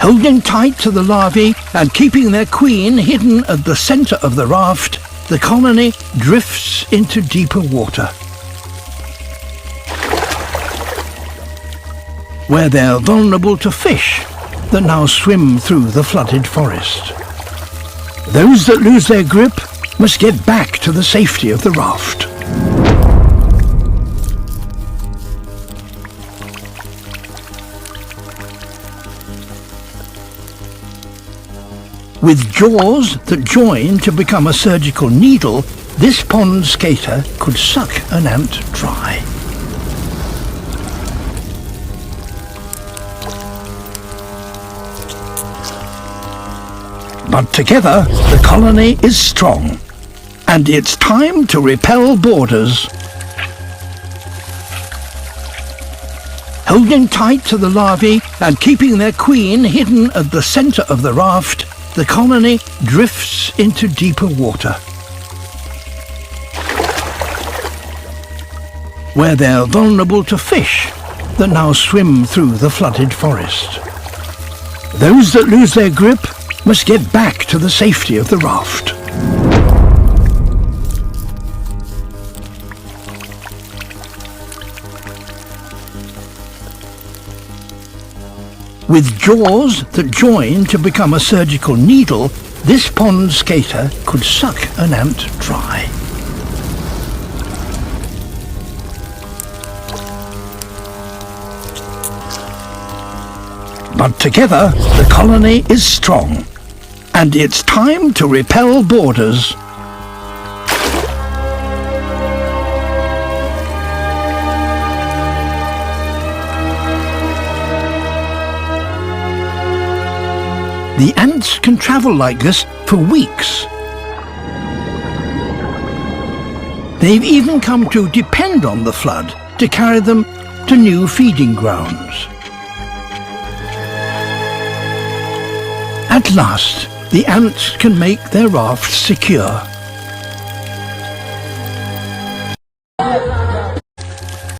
Holding tight to the larvae and keeping their queen hidden at the centre of the raft, the colony drifts into deeper water, where they're vulnerable to fish that now swim through the flooded forest. Those that lose their grip must get back to the safety of the raft. With jaws that join to become a surgical needle, this pond skater could suck an ant dry. But together, the colony is strong, and it's time to repel borders. Holding tight to the larvae and keeping their queen hidden at the centre of the raft, the colony drifts into deeper water, where they're vulnerable to fish that now swim through the flooded forest. Those that lose their grip must get back to the safety of the raft. With jaws that join to become a surgical needle, this pond skater could suck an ant dry. But together, the colony is strong, and it's time to repel borders. The ants can travel like this for weeks. They've even come to depend on the flood to carry them to new feeding grounds. At last, the ants can make their raft secure.